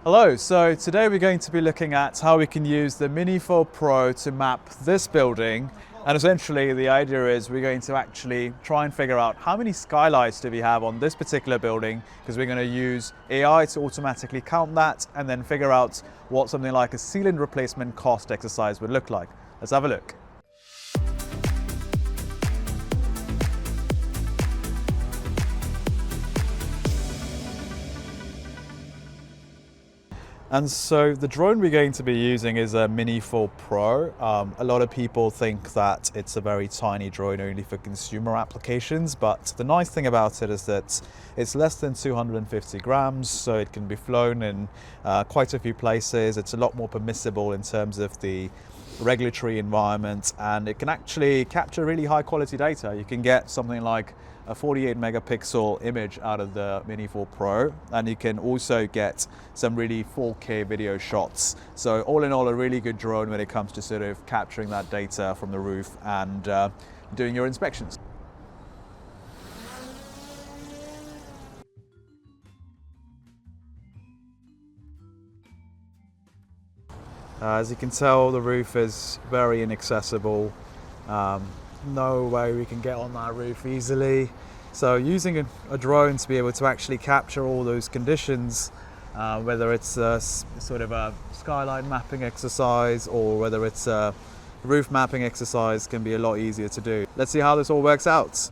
Hello, so today we're going to be looking at how we can use the Mini 4 Pro to map this building. And essentially the idea is we're going to actually try and figure out how many skylights do we have on this particular building, because we're going to use AI to automatically count that and then figure out what something like a ceiling replacement cost exercise would look like. Let's have a look. And so the drone we're going to be using is a Mini 4 Pro. A lot of people think that it's a very tiny drone only for consumer applications, but the nice thing about it is that it's less than 250 grams, so it can be flown in quite a few places. It's a lot more permissible in terms of the regulatory environment, and it can actually capture really high quality data. You can get something like a 48 megapixel image out of the Mini 4 Pro, and you can also get some really 4K video shots. So all in all, a really good drone when it comes to sort of capturing that data from the roof and doing your inspections. As you can tell, the roof is very inaccessible. No way we can get on that roof easily. So using a drone to be able to actually capture all those conditions, whether it's a sort of a skyline mapping exercise or whether it's a roof mapping exercise, can be a lot easier to do. Let's see how this all works out.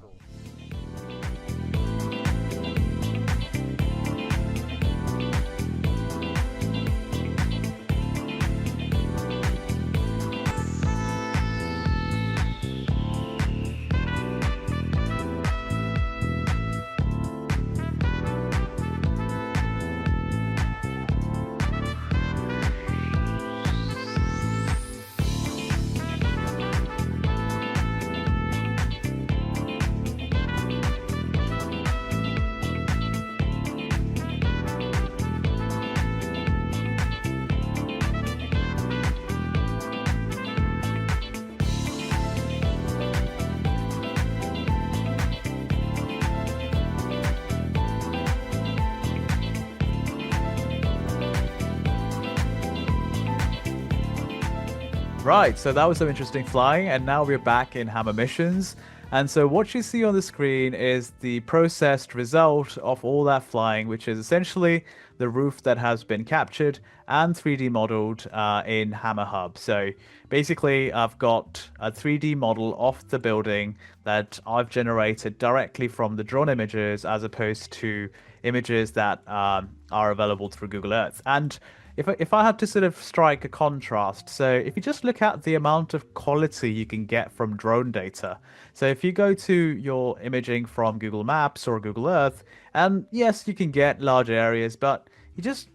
Right, so that was some interesting flying, and now we're back in Hammer Missions. And so what you see on the screen is the processed result of all that flying, which is essentially the roof that has been captured and 3D modeled in Hammer Hub. So basically, I've got a 3D model of the building that I've generated directly from the drone images, as opposed to images that are available through Google Earth. And if I had to sort of strike a contrast, so if you just look at the amount of quality you can get from drone data. So if you go to your imaging from Google Maps or Google Earth, and yes, you can get large areas, but you just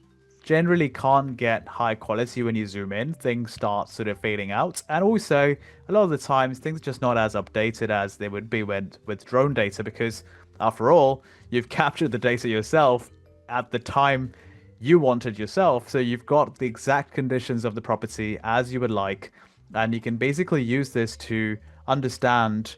generally can't get high quality when you zoom in. Things start sort of fading out. And also, a lot of the times, things are just not as updated as they would be with drone data, because after all, you've captured the data yourself at the time you wanted yourself, so you've got the exact conditions of the property as you would like, and you can basically use this to understand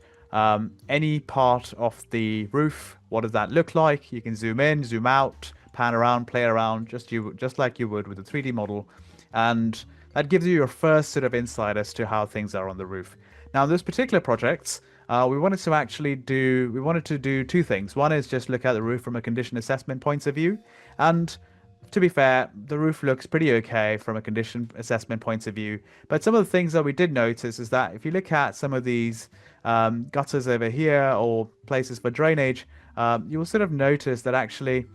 any part of the roof. What does that look like? You can zoom in, zoom out, pan around, play around, just like you would with a 3D model, and that gives you your first sort of insight as to how things are on the roof. Now, in this particular project, we wanted to do two things. One is just look at the roof from a condition assessment point of view, and to be fair, the roof looks pretty okay from a condition assessment point of view. But some of the things that we did notice is that if you look at some of these gutters over here or places for drainage, you will sort of notice that actually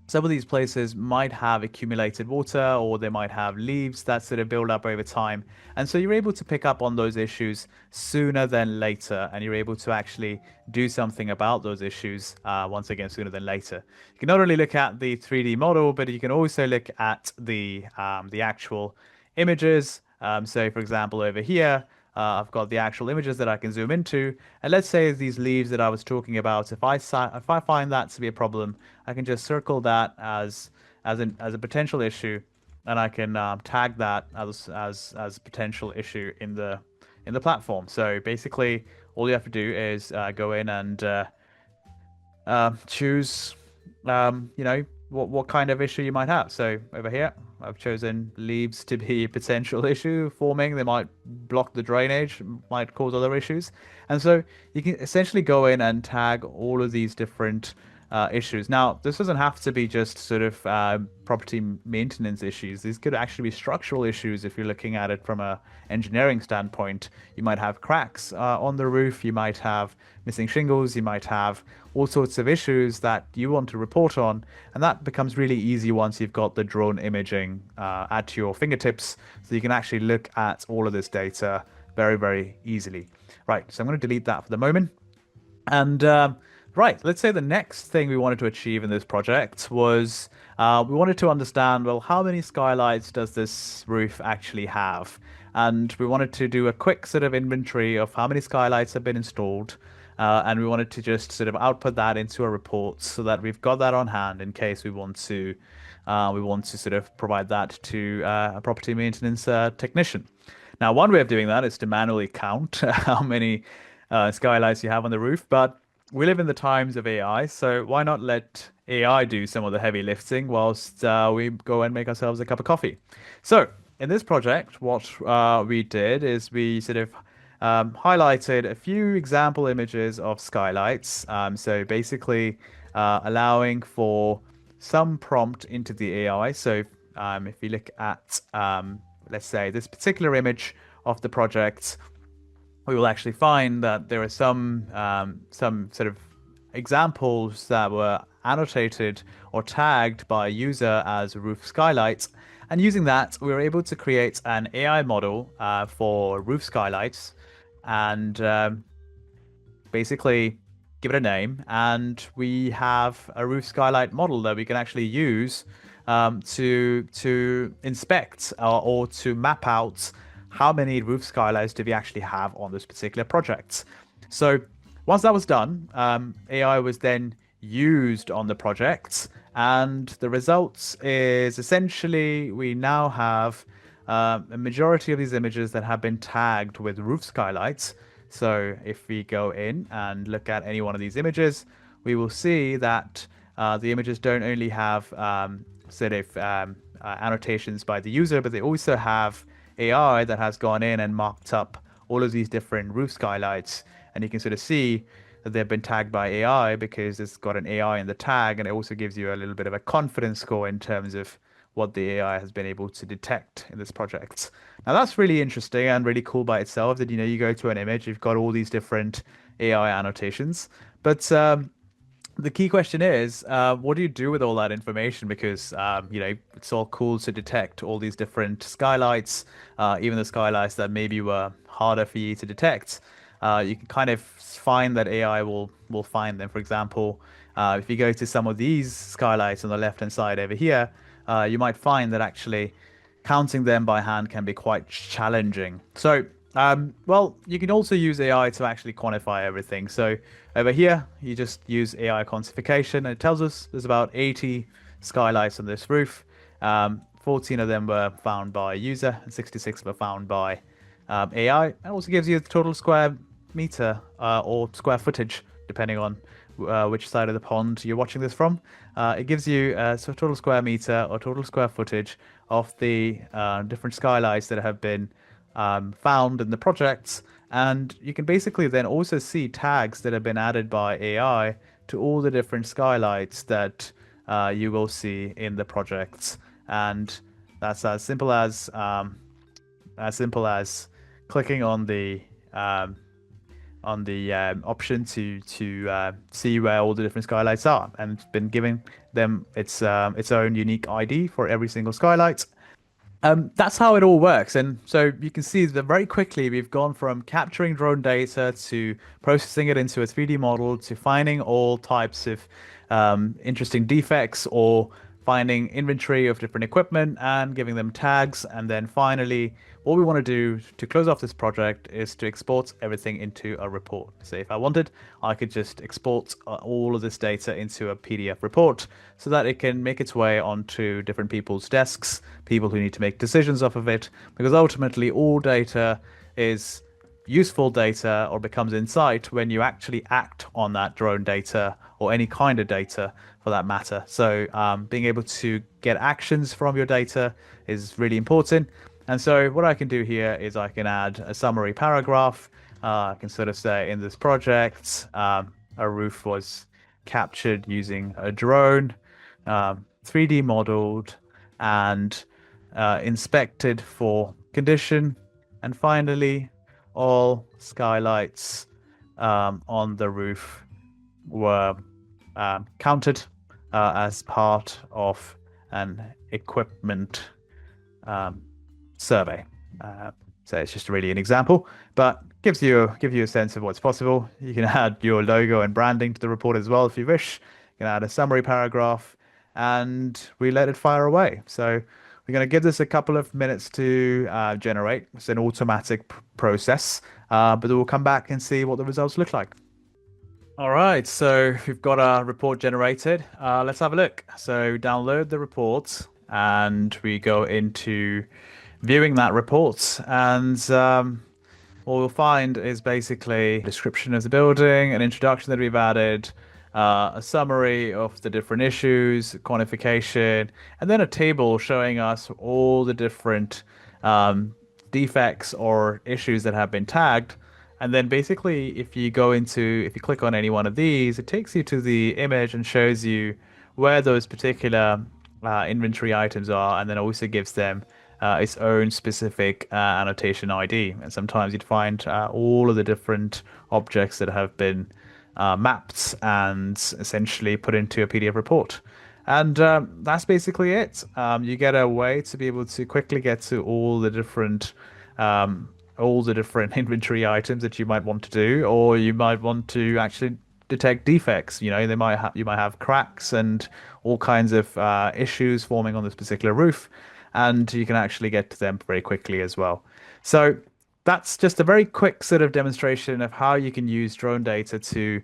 some of these places might have accumulated water, or they might have leaves that sort of build up over time. And so you're able to pick up on those issues sooner than later, and you're able to actually do something about those issues once again sooner than later. You can not only look at the 3D model, but you can also look at the actual images. So for example, over here, I've got the actual images that I can zoom into, and let's say these leaves that I was talking about, if I find that to be a problem, I can just circle that as a potential issue, and I can tag that as a potential issue in the platform. So basically, all you have to do is go in and choose, what kind of issue you might have. So over here, I've chosen leaves to be a potential issue forming. They might block the drainage, might cause other issues. And so you can essentially go in and tag all of these different issues. Now, this doesn't have to be just sort of property maintenance issues. These could actually be structural issues if you're looking at it from a engineering standpoint. You might have cracks on the roof, you might have missing shingles, you might have all sorts of issues that you want to report on, and that becomes really easy once you've got the drone imaging at your fingertips, so you can actually look at all of this data very, very easily. Right, so I'm going to delete that for the moment. And right, let's say the next thing we wanted to achieve in this project was we wanted to understand, well, how many skylights does this roof actually have? And we wanted to do a quick sort of inventory of how many skylights have been installed. And we wanted to just sort of output that into a report so that we've got that on hand in case we want to sort of provide that to a property maintenance technician. Now, one way of doing that is to manually count how many skylights you have on the roof, but we live in the times of AI, so why not let AI do some of the heavy lifting whilst we go and make ourselves a cup of coffee? So in this project, what we did is we sort of highlighted a few example images of skylights. So basically allowing for some prompt into the AI. So if you look at, let's say, this particular image of the project, we will actually find that there are some sort of examples that were annotated or tagged by a user as roof skylights. And using that, we were able to create an AI model for roof skylights and basically give it a name. And we have a roof skylight model that we can actually use to inspect or to map out how many roof skylights do we actually have on this particular project. So once that was done, AI was then used on the project, and the results is essentially we now have a majority of these images that have been tagged with roof skylights. So if we go in and look at any one of these images, we will see that the images don't only have sort of annotations by the user, but they also have AI that has gone in and marked up all of these different roof skylights, and you can sort of see that they've been tagged by AI because it's got an AI in the tag, and it also gives you a little bit of a confidence score in terms of what the AI has been able to detect in this project. Now that's really interesting and really cool by itself that, you know, you go to an image, you've got all these different AI annotations, but the key question is, what do you do with all that information? Because, you know, it's all cool to detect all these different skylights, even the skylights that maybe were harder for you to detect. You can kind of find that AI will find them. For example, if you go to some of these skylights on the left-hand side over here, you might find that actually counting them by hand can be quite challenging. So, well, you can also use AI to actually quantify everything. So over here, you just use AI quantification, and it tells us there's about 80 skylights on this roof. 14 of them were found by a user, and 66 were found by AI. It also gives you the total square meter or square footage, depending on which side of the pond you're watching this from. It gives you so total square meter or total square footage of the different skylights that have been found in the projects, and you can basically then also see tags that have been added by AI to all the different skylights that you will see in the projects. And that's as simple as clicking on the option to see where all the different skylights are, and it's been giving them its own unique ID for every single skylight. That's how it all works. And so you can see that very quickly we've gone from capturing drone data to processing it into a 3D model to finding all types of interesting defects or finding inventory of different equipment and giving them tags. And then finally, what we want to do to close off this project is to export everything into a report. So if I wanted, I could just export all of this data into a PDF report so that it can make its way onto different people's desks, people who need to make decisions off of it, because ultimately all data is useful data or becomes insight when you actually act on that drone data or any kind of data for that matter. So being able to get actions from your data is really important. And so what I can do here is I can add a summary paragraph. I can sort of say in this project, a roof was captured using a drone, 3D modeled, and inspected for condition. And finally, all skylights on the roof were counted as part of an equipment survey. So it's just really an example, but gives you a sense of what's possible. You can add your logo and branding to the report as well if you wish. You can add a summary paragraph, and we let it fire away. So we're going to give this a couple of minutes to generate. It's an automatic process, but we'll come back and see what the results look like. All right, so we've got our report generated. Let's have a look. So download the report, and we go into viewing that report, and what we'll find is basically a description of the building, an introduction that we've added, a summary of the different issues, quantification, and then a table showing us all the different defects or issues that have been tagged. And then basically, if you click on any one of these, it takes you to the image and shows you where those particular inventory items are, and then also gives them its own specific annotation ID. And sometimes you'd find all of the different objects that have been mapped and essentially put into a PDF report. And that's basically it. You get a way to be able to quickly get to all the different inventory items that you might want to do, or you might want to actually detect defects. You know, you might have cracks and all kinds of issues forming on this particular roof, and you can actually get to them very quickly as well. So that's just a very quick sort of demonstration of how you can use drone data to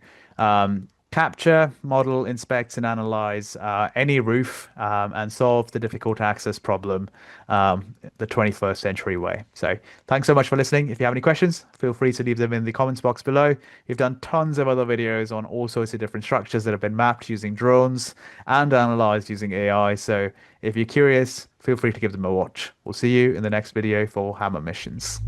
capture, model, inspect, and analyze any roof and solve the difficult access problem the 21st century way. So thanks so much for listening. If you have any questions, feel free to leave them in the comments box below. We've done tons of other videos on all sorts of different structures that have been mapped using drones and analyzed using AI. So if you're curious, feel free to give them a watch. We'll see you in the next video for Hammer Missions.